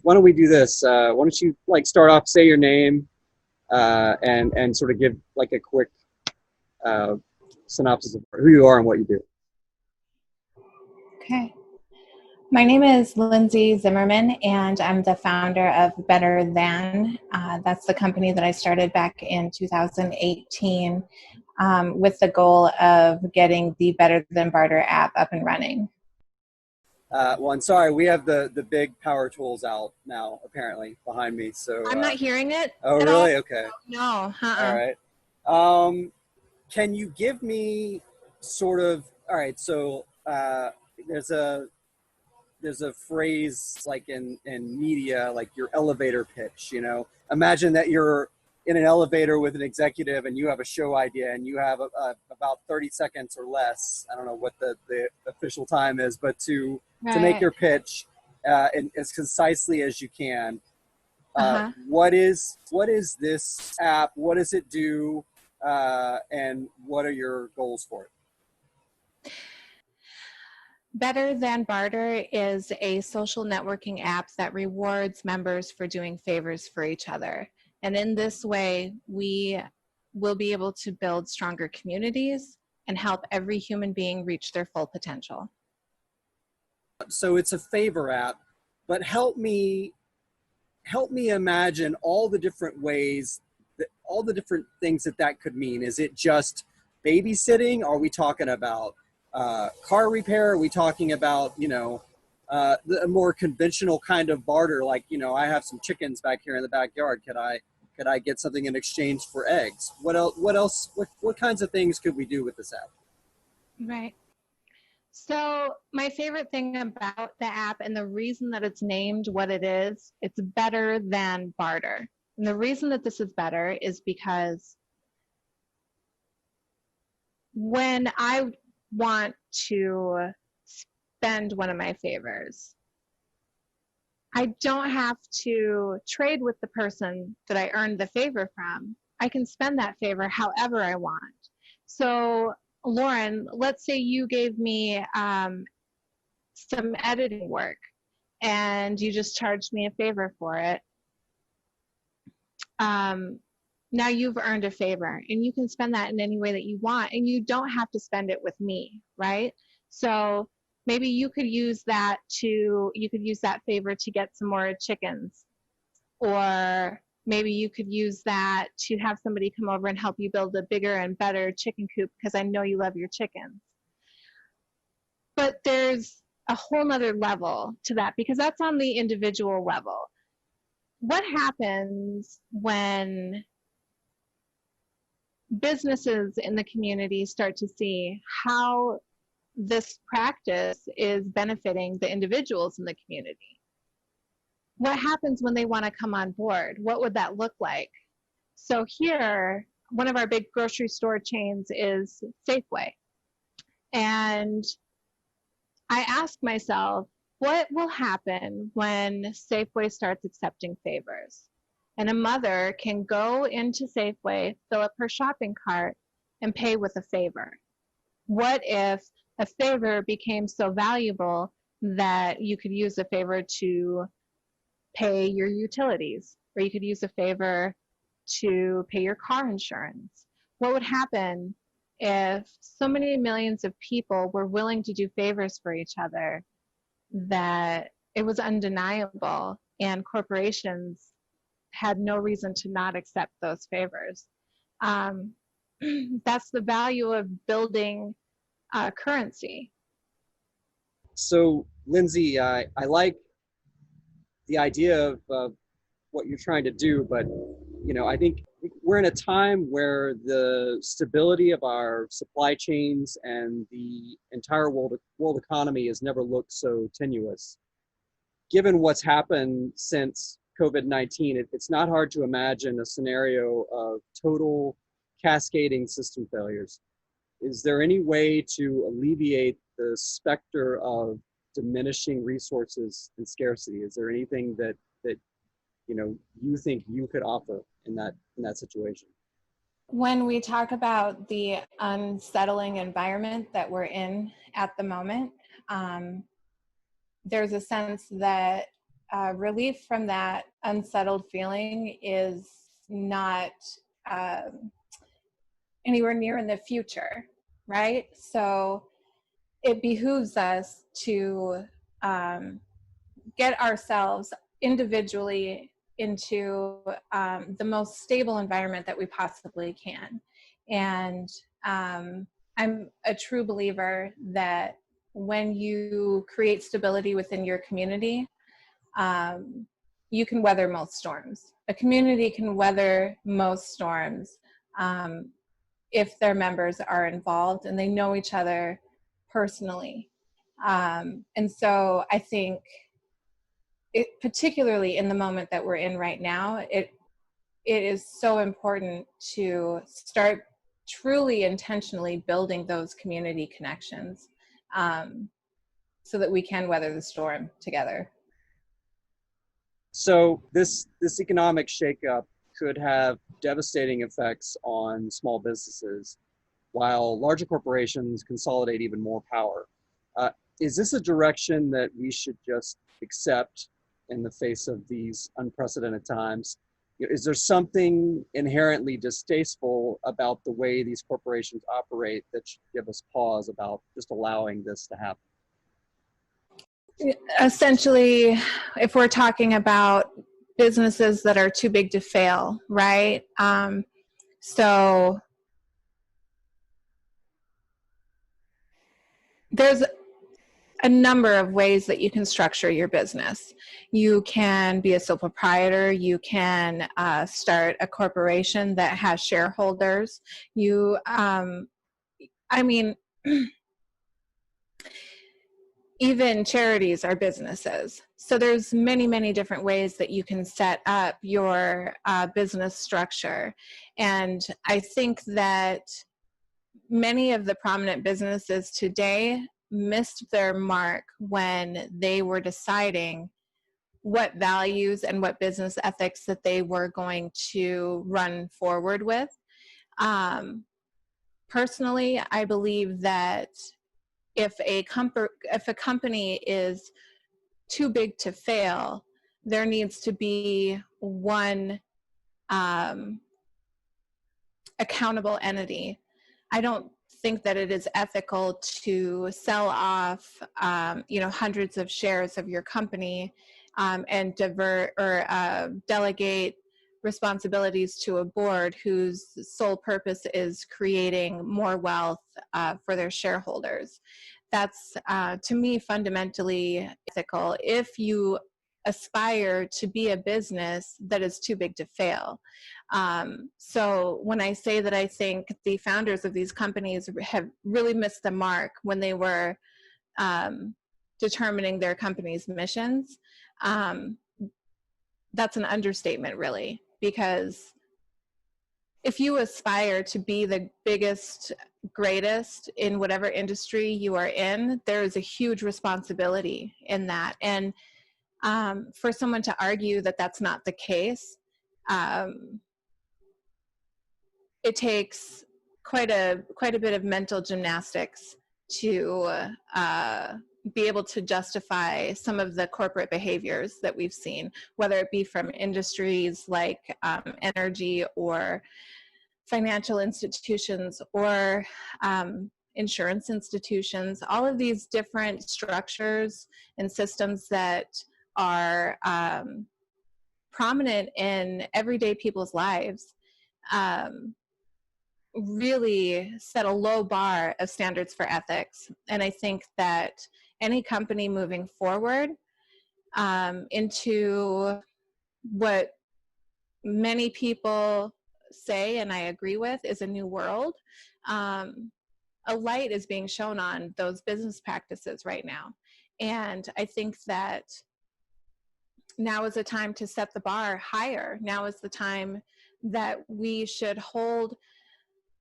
why don't we do this? Why don't you like start off, say your name, and sort of give like a quick synopsis of who you are and what you do. Okay. My name is Lindsay Zimmerman, and I'm the founder of Better Than. That's the company that I started back in 2018 with the goal of getting the Better Than Barter app up and running. Well, I'm sorry, we have the big power tools out now, apparently, behind me. So I'm not hearing it. Oh, at really? all. Okay. No. All right. Can you give me sort of, all right, so there's a phrase like in media, like your elevator pitch, you know. Imagine that you're in an elevator with an executive and you have a show idea and you have about 30 seconds or less. I don't know what the official time is, but to make your pitch as concisely as you can. What is this app? What does it do? And what are your goals for it? Better Than Barter is a social networking app that rewards members for doing favors for each other. And in this way, we will be able to build stronger communities and help every human being reach their full potential. So it's a favor app, but help me imagine all the different ways, all the different things that could mean. Is it just babysitting? Are we talking about car repair? Are we talking about, the more conventional kind of barter? Like, I have some chickens back here in the backyard. Could I get something in exchange for eggs? What else? What kinds of things could we do with this app? Right. So my favorite thing about the app, and the reason that it's named what it is, it's better than barter. And the reason that this is better is because when I want to spend one of my favors, I don't have to trade with the person that I earned the favor from. I can spend that favor however I want. So Lauren, let's say you gave me some editing work and you just charged me a favor for it. Now you've earned a favor and you can spend that in any way that you want, and you don't have to spend it with me, right? So maybe you could use that favor to get some more chickens, or maybe you could use that to have somebody come over and help you build a bigger and better chicken coop because I know you love your chickens. But there's a whole nother level to that, because that's on the individual level. What happens when businesses in the community start to see how this practice is benefiting the individuals in the community? What happens when they want to come on board? What would that look like? So here, one of our big grocery store chains is Safeway. And I ask myself, what will happen when Safeway starts accepting favors? And a mother can go into Safeway, fill up her shopping cart, and pay with a favor. What if a favor became so valuable that you could use a favor to pay your utilities, or you could use a favor to pay your car insurance? What would happen if so many millions of people were willing to do favors for each other that it was undeniable and corporations had no reason to not accept those favors? That's the value of building currency. So, Lindsay, I like the idea of what you're trying to do, but I think we're in a time where the stability of our supply chains and the entire world economy has never looked so tenuous. Given what's happened since COVID-19, it's not hard to imagine a scenario of total cascading system failures. Is there any way to alleviate the specter of diminishing resources and scarcity? Is there anything that you think you could offer in that situation? When we talk about the unsettling environment that we're in at the moment, there's a sense that relief from that unsettled feeling is not um, anywhere near in the future, right? So it behooves us to get ourselves individually into the most stable environment that we possibly can. And I'm a true believer that when you create stability within your community, um, you can weather most storms. A community can weather most storms if their members are involved and they know each other personally. And so I think particularly in the moment that we're in right now, it is so important to start truly intentionally building those community connections um, so that we can weather the storm together. So this economic shakeup could have devastating effects on small businesses, while larger corporations consolidate even more power. Uh, is this a direction that we should just accept in the face of these unprecedented times? Is there something inherently distasteful about the way these corporations operate that should give us pause about just allowing this to happen? Essentially, if we're talking about businesses that are too big to fail, right? So there's a number of ways that you can structure your business. You can be a sole proprietor. You can start a corporation that has shareholders. I mean, even charities are businesses. So there's many, many different ways that you can set up your business structure. And I think that many of the prominent businesses today missed their mark when they were deciding what values and what business ethics that they were going to run forward with. Personally, I believe that if a company is too big to fail, there needs to be one accountable entity. I don't think that it is ethical to sell off, hundreds of shares of your company and divert or delegate responsibilities to a board whose sole purpose is creating more wealth for their shareholders. That's, to me, fundamentally ethical if you aspire to be a business that is too big to fail. So when I say that I think the founders of these companies have really missed the mark when they were determining their company's missions, that's an understatement, really, because if you aspire to be the biggest, greatest in whatever industry you are in, there is a huge responsibility in that. And for someone to argue that that's not the case, it takes quite a bit of mental gymnastics to be able to justify some of the corporate behaviors that we've seen, whether it be from industries like energy or financial institutions or insurance institutions. All of these different structures and systems that are prominent in everyday people's lives really set a low bar of standards for ethics. And I think that any company moving forward into what many people say, and I agree with, is a new world, a light is being shown on those business practices right now. And I think that now is the time to set the bar higher. Now is the time that we should hold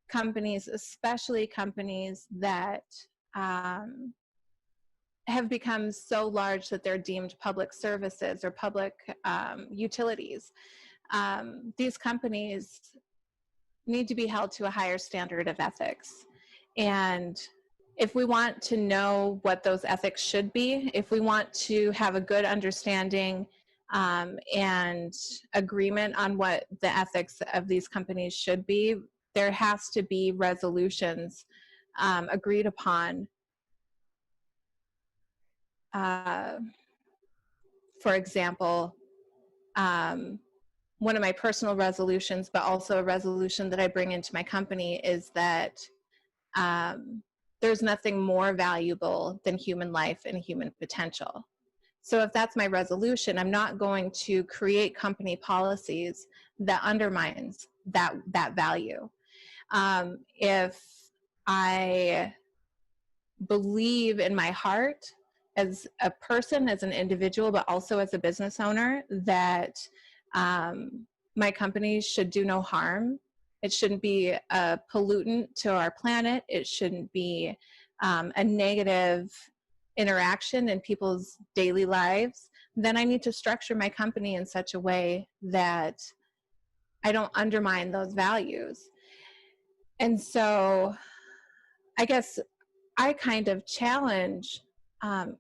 companies, especially companies that have become so large that they're deemed public services or public utilities. These companies need to be held to a higher standard of ethics. And if we want to know what those ethics should be, if we want to have a good understanding and agreement on what the ethics of these companies should be, there has to be resolutions agreed upon. For example, one of my personal resolutions, but also a resolution that I bring into my company, is that there's nothing more valuable than human life and human potential. So if that's my resolution, I'm not going to create company policies that undermines that value. If I believe in my heart as a person, as an individual, but also as a business owner, that my company should do no harm. It shouldn't be a pollutant to our planet. It shouldn't be a negative interaction in people's daily lives. Then I need to structure my company in such a way that I don't undermine those values. And so I guess I kind of challenge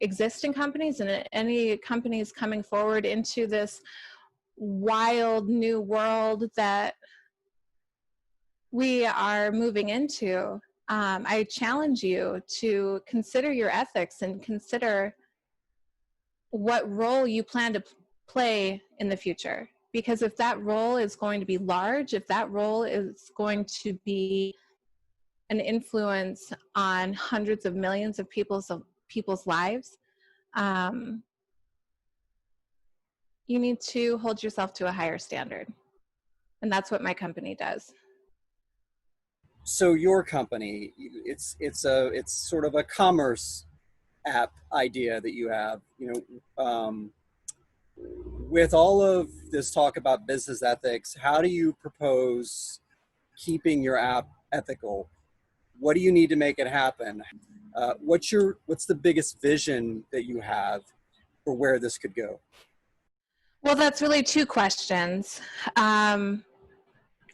existing companies and any companies coming forward into this wild new world that we are moving into. I challenge you to consider your ethics and consider what role you plan to play in the future. Because if that role is going to be large, if that role is going to be an influence on hundreds of millions of people's lives, you need to hold yourself to a higher standard. And that's what my company does. So your company, it's sort of a commerce app idea that you have, with all of this talk about business ethics, how do you propose keeping your app ethical? What do you need to make it happen? What's the biggest vision that you have for where this could go? Well, that's really two questions.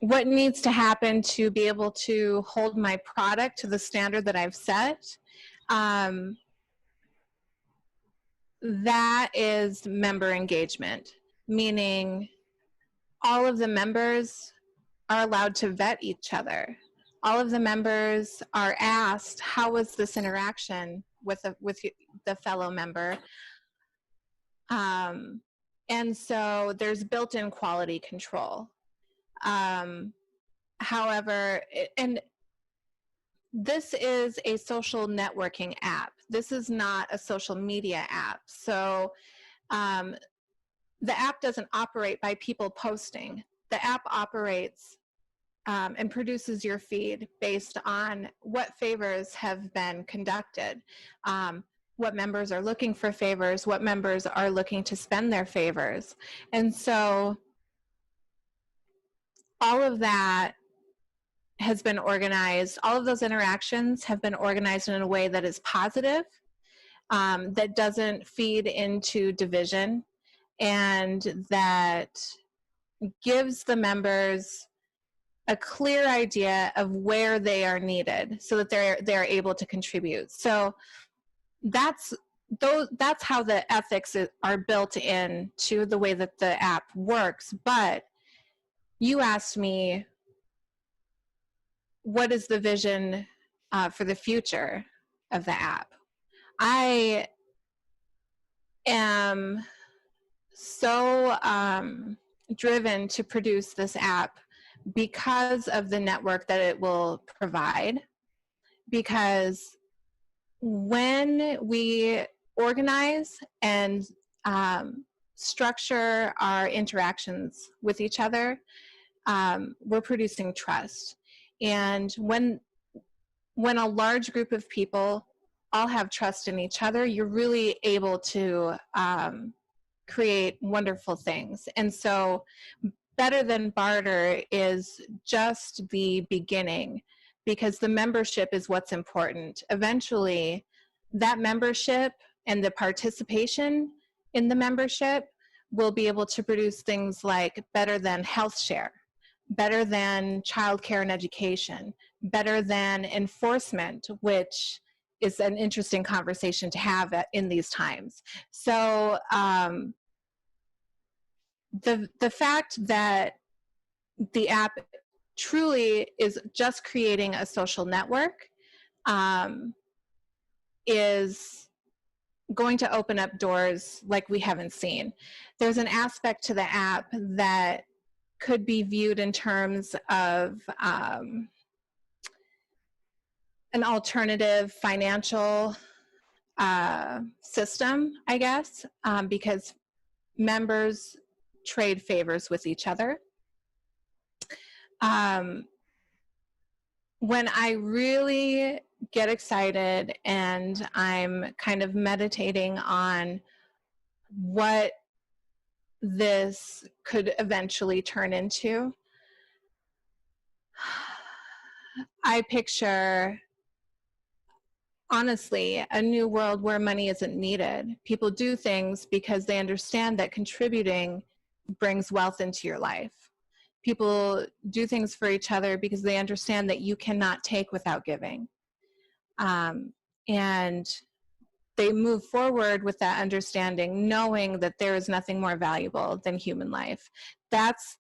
What needs to happen to be able to hold my product to the standard that I've set? That is member engagement, meaning all of the members are allowed to vet each other. All of the members are asked, how was this interaction with the fellow member? And so there's built-in quality control. However, and this is a social networking app. This is not a social media app. So the app doesn't operate by people posting. The app operates and produces your feed based on what favors have been conducted, what members are looking for favors, what members are looking to spend their favors. And so all of that has been organized, all of those interactions have been organized in a way that is positive, that doesn't feed into division, and that gives the members a clear idea of where they are needed so that they're able to contribute. So that's how the ethics are built in to the way that the app works. But you asked me, what is the vision for the future of the app? I am so driven to produce this app because of the network that it will provide. Because when we organize and structure our interactions with each other, we're producing trust. And when a large group of people all have trust in each other, you're really able to create wonderful things. And so Better Than Barter is just the beginning, because the membership is what's important. Eventually, that membership and the participation in the membership will be able to produce things like Better Than Health Share, Better Than Childcare and Education, Better Than Enforcement, which is an interesting conversation to have in these times. So the fact that the app truly is just creating a social network um, is going to open up doors like we haven't seen. There's an aspect to the app that could be viewed in terms of an alternative financial system, I guess, because members trade favors with each other. When I really get excited and I'm kind of meditating on what this could eventually turn into, I picture, honestly, a new world where money isn't needed. People do things because they understand that contributing brings wealth into your life. People do things for each other because they understand that you cannot take without giving. And they move forward with that understanding, knowing that there is nothing more valuable than human life. That's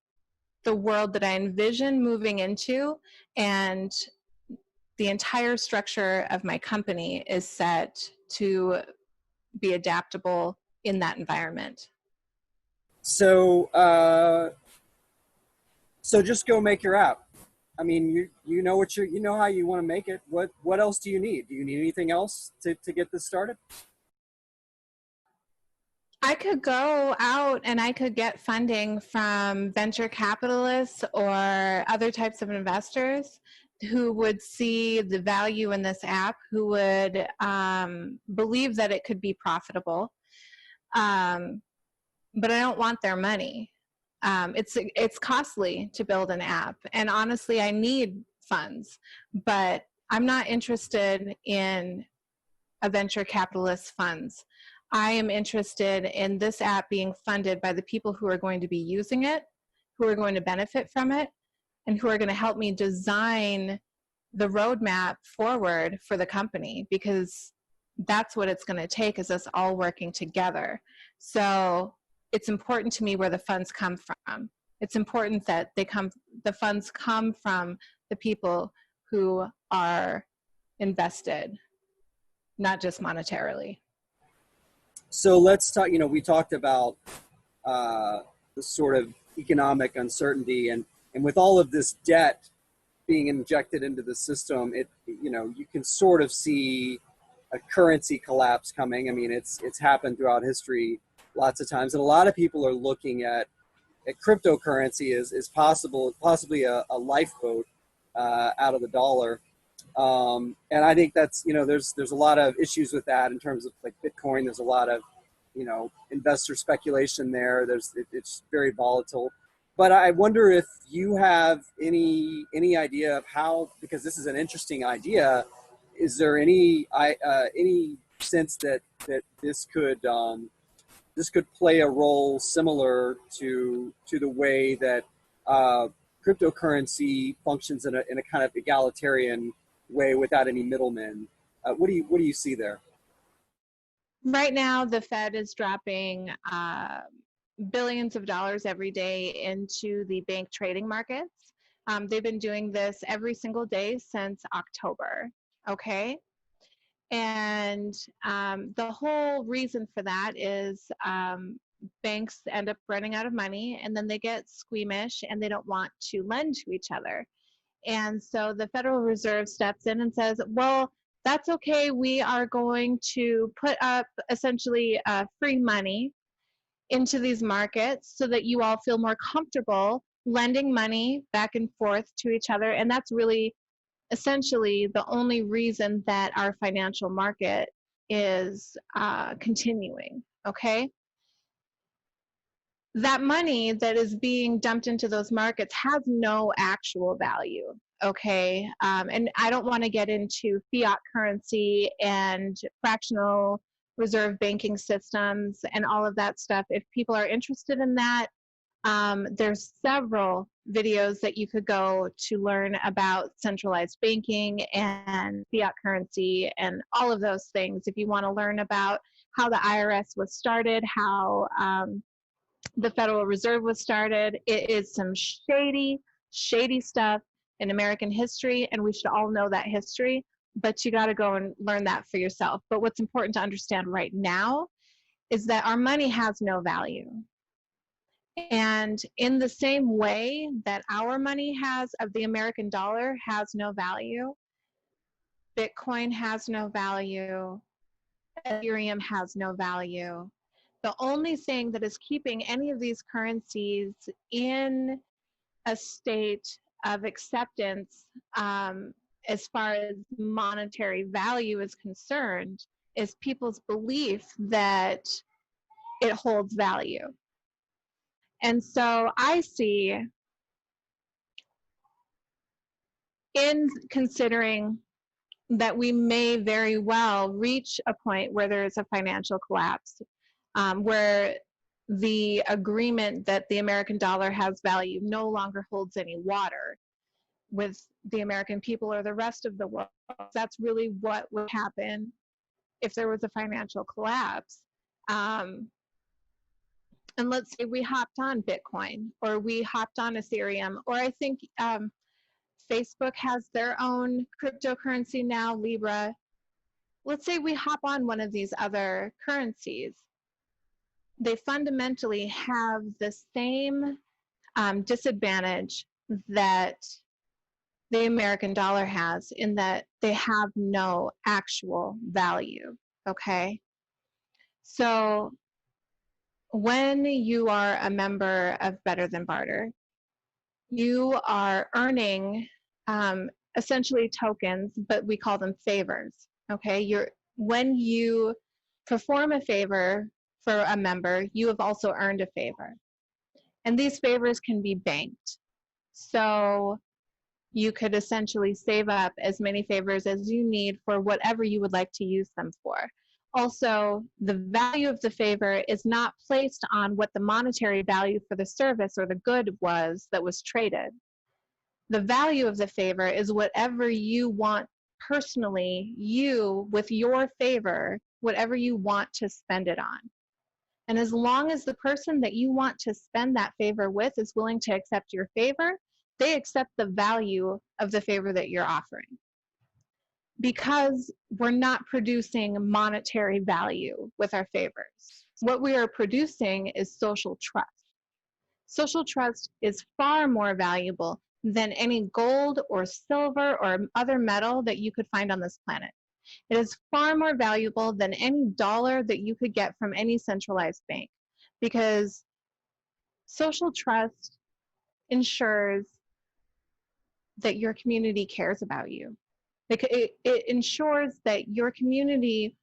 the world that I envision moving into, and the entire structure of my company is set to be adaptable in that environment. So, so just go make your app. I mean, you know what you know how you want to make it. What else do you need? Do you need anything else to get this started? I could go out and I could get funding from venture capitalists or other types of investors who would see the value in this app, who would believe that it could be profitable. But I don't want their money. It's costly to build an app, and honestly, I need funds, but I'm not interested in a venture capitalist funds. I am interested in this app being funded by the people who are going to be using it, who are going to benefit from it, and who are going to help me design the roadmap forward for the company, because that's what it's going to take, is us all working together. So it's important to me where the funds come from. It's important that the funds come from the people who are invested, not just monetarily. So let's talk. You know, we talked about the sort of economic uncertainty, and with all of this debt being injected into the system, you can sort of see a currency collapse coming. I mean, it's happened throughout history lots of times, and a lot of people are looking at cryptocurrency as possibly a lifeboat out of the dollar. And I think that's, there's a lot of issues with that in terms of like Bitcoin. There's a lot of, investor speculation there. It's very volatile. But I wonder if you have any idea of how, because this is an interesting idea. Is there any sense that this could play a role similar to the way that cryptocurrency functions in a kind of egalitarian way without any middlemen? What do you see there? Right now, the Fed is dropping billions of dollars every day into the bank trading markets. They've been doing this every single day since October. Okay. And the whole reason for that is banks end up running out of money, and then they get squeamish and they don't want to lend to each other. And so the Federal Reserve steps in and says, well, that's okay. We are going to put up essentially free money into these markets so that you all feel more comfortable lending money back and forth to each other. And that's really essentially the only reason that our financial market is continuing. Okay. That money that is being dumped into those markets has no actual value. Okay. And I don't want to get into fiat currency and fractional reserve banking systems and all of that stuff. If people are interested in that, there's several videos that you could go to learn about centralized banking and fiat currency and all of those things. If you want to learn about how the IRS was started, how the Federal Reserve was started. It is some shady stuff in American history, and we should all know that history, but you got to go and learn that for yourself. But what's important to understand right now is that our money has no value. And in the same way that our money of the American dollar has no value, Bitcoin has no value, Ethereum has no value. The only thing that is keeping any of these currencies in a state of acceptance, as far as monetary value is concerned, is people's belief that it holds value. And so I see, in considering that we may very well reach a point where there is a financial collapse, where the agreement that the American dollar has value no longer holds any water with the American people or the rest of the world. That's really what would happen if there was a financial collapse. And let's say we hopped on Bitcoin, or we hopped on Ethereum, or I think Facebook has their own cryptocurrency now, Libra. Let's say we hop on one of these other currencies. They fundamentally have the same disadvantage that the American dollar has, in that they have no actual value, okay? So when you are a member of Better Than Barter, you are earning essentially tokens, but we call them favors, okay? When you perform a favor for a member, you have also earned a favor. And these favors can be banked. So you could essentially save up as many favors as you need for whatever you would like to use them for. Also, the value of the favor is not placed on what the monetary value for the service or the good was that was traded. The value of the favor is whatever you want personally, you with your favor, whatever you want to spend it on. And as long as the person that you want to spend that favor with is willing to accept your favor, they accept the value of the favor that you're offering. Because we're not producing monetary value with our favors. What we are producing is social trust. Social trust is far more valuable than any gold or silver or other metal that you could find on this planet. It is far more valuable than any dollar that you could get from any centralized bank, because social trust ensures that your community cares about you. It ensures that your community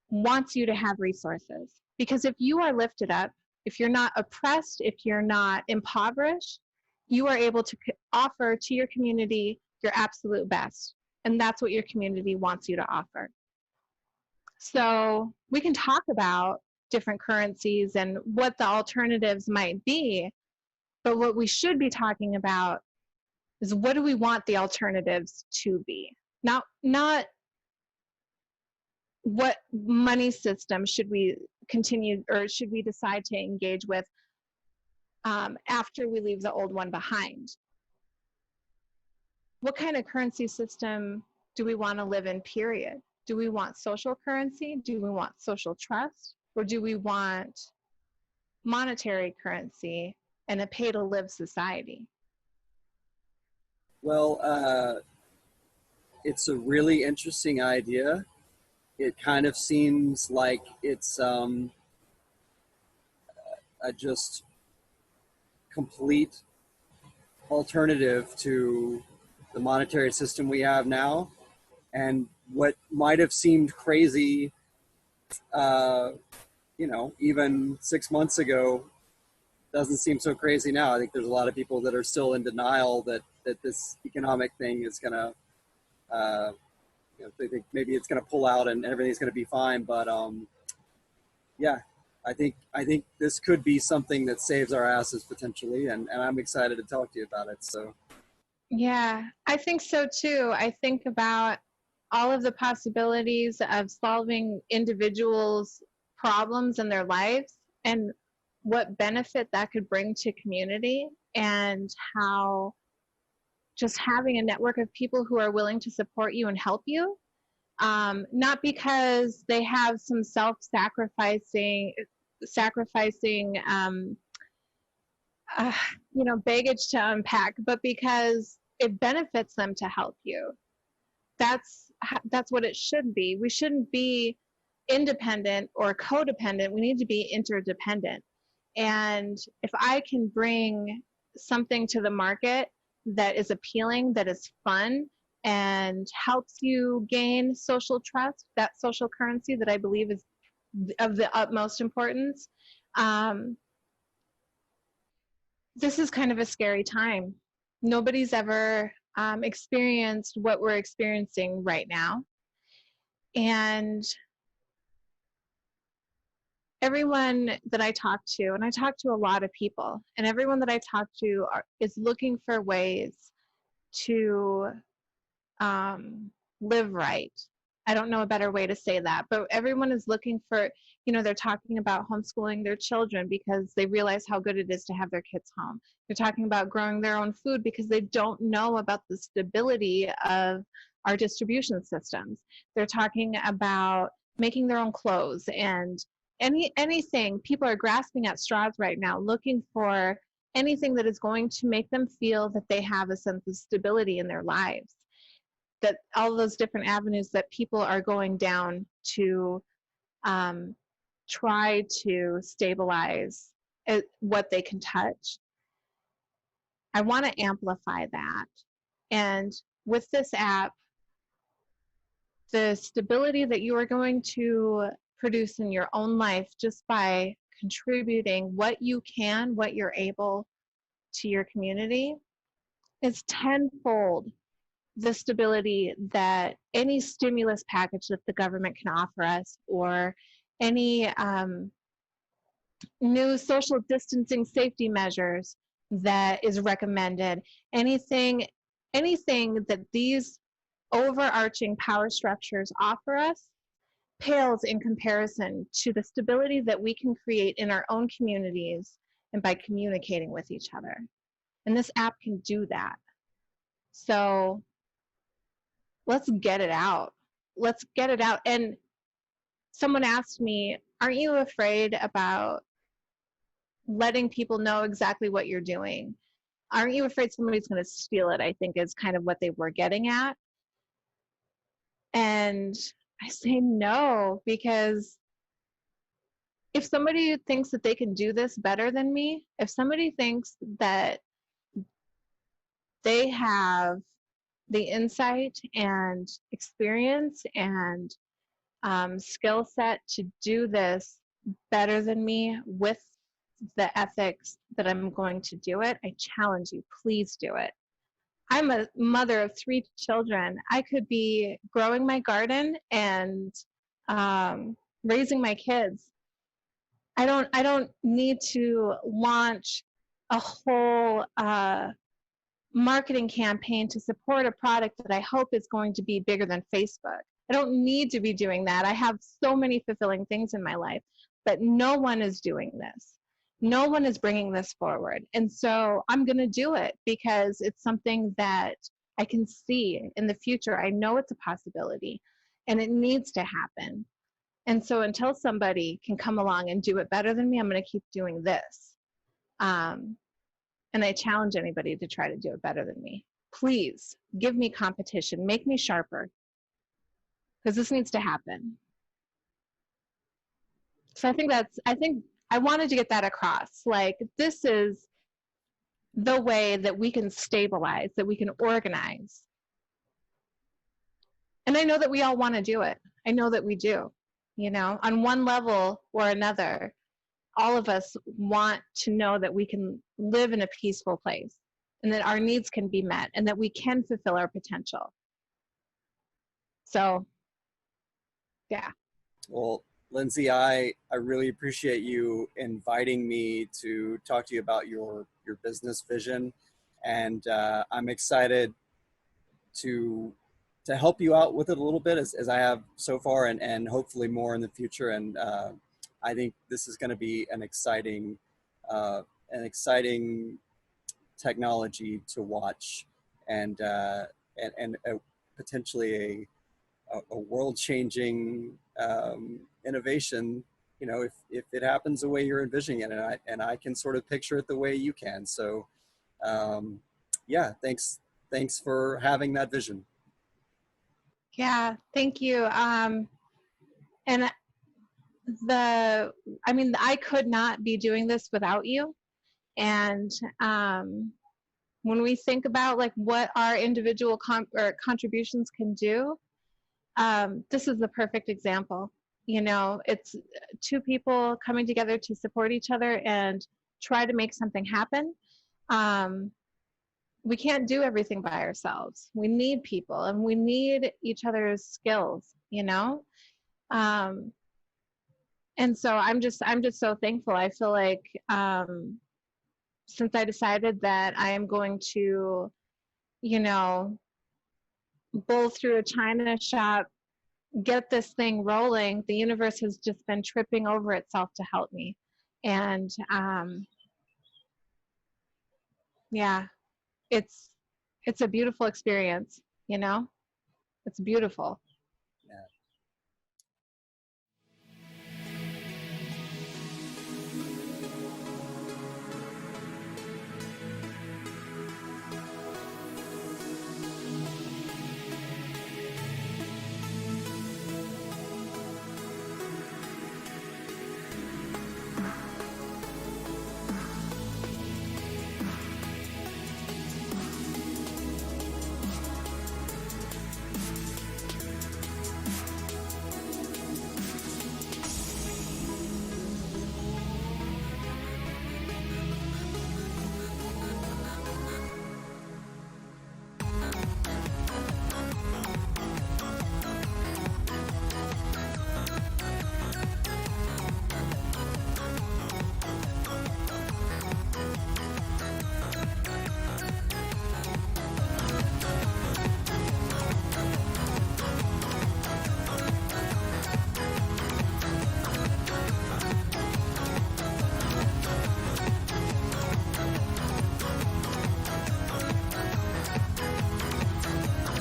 wants you to have resources. Because if you are lifted up, if you're not oppressed, if you're not impoverished, you are able to offer to your community your absolute best. And that's what your community wants you to offer. So we can talk about different currencies and what the alternatives might be, but what we should be talking about is, what do we want the alternatives to be? Not what money system should we continue, or should we decide to engage with after we leave the old one behind? What kind of currency system do we want to live in, period? Do we want social currency? Do we want social trust? Or do we want monetary currency and a pay-to-live society? Well, it's a really interesting idea. It kind of seems like it's a just complete alternative to the monetary system we have now. And what might have seemed crazy, uh, even 6 months ago, doesn't seem so crazy now. I think there's a lot of people that are still in denial that this economic thing is going to, they think maybe it's going to pull out and everything's going to be fine. But yeah, I think this could be something that saves our asses potentially, and I'm excited to talk to you about it. So Yeah, I think so too. I think about all of the possibilities of solving individuals' problems in their lives, and what benefit that could bring to community, and how just having a network of people who are willing to support you and help you, not because they have some sacrificing uh, baggage to unpack, but because it benefits them to help you. That's what it should be. We shouldn't be independent or codependent. We need to be interdependent. And if I can bring something to the market that is appealing, that is fun, and helps you gain social trust, that social currency that I believe is of the utmost importance, um, this is kind of a scary time. Nobody's ever experienced what we're experiencing right now. And everyone that I talk to, and I talk to a lot of people, and everyone that I talk to is looking for ways to live right. I don't know a better way to say that, but everyone is looking for, they're talking about homeschooling their children because they realize how good it is to have their kids home. They're talking about growing their own food because they don't know about the stability of our distribution systems. They're talking about making their own clothes, and anything. People are grasping at straws right now, looking for anything that is going to make them feel that they have a sense of stability in their lives. That all those different avenues that people are going down to try to stabilize what they can touch. I want to amplify that. And with this app, the stability that you are going to produce in your own life just by contributing what you can, what you're able to your community, is tenfold the stability that any stimulus package that the government can offer us, or any new social distancing safety measures that is recommended, anything that these overarching power structures offer us pales in comparison to the stability that we can create in our own communities and by communicating with each other. And this app can do that. So let's get it out. Let's get it out. And someone asked me, aren't you afraid about letting people know exactly what you're doing? Aren't you afraid somebody's going to steal it? I think is kind of what they were getting at. And I say no, because if somebody thinks that they can do this better than me, if somebody thinks that they have the insight and experience and skill set to do this better than me with the ethics that I'm going to do it, I challenge you, please do it. I'm a mother of 3 children. I could be growing my garden and raising my kids. I don't need to launch a whole marketing campaign to support a product that I hope is going to be bigger than Facebook. I don't need to be doing that. I have so many fulfilling things in my life, but no one is doing this. No one is bringing this forward. And so I'm going to do it because it's something that I can see in the future. I know it's a possibility and it needs to happen. And so until somebody can come along and do it better than me, I'm going to keep doing this. And I challenge anybody to try to do it better than me. Please give me competition, make me sharper, because this needs to happen. So I think I wanted to get that across. Like, this is the way that we can stabilize, that we can organize. And I know that we all want to do it. I know that we do, on one level or another. All of us want to know that we can live in a peaceful place and that our needs can be met and that we can fulfill our potential. So, yeah. Well, Lindsay, I really appreciate you inviting me to talk to you about your business vision, and I'm excited to help you out with it a little bit as I have so far, and hopefully more in the future. And I think this is going to be an exciting an exciting technology to watch, and potentially a world-changing innovation. You know, if it happens the way you're envisioning it, and I can sort of picture it the way you can. So, um, yeah, thanks for having that vision. Yeah, thank you. And the, I mean, I could not be doing this without you. And when we think about like what our individual or contributions can do, this is the perfect example. You know, it's two people coming together to support each other and try to make something happen. Um, we can't do everything by ourselves. We need people and we need each other's skills, you know? Um, and so I'm just so thankful. I feel like since I decided that I am going to, you know, bowl through a china shop, get this thing rolling, the universe has just been tripping over itself to help me. And yeah, it's it's a beautiful experience, you know? It's beautiful.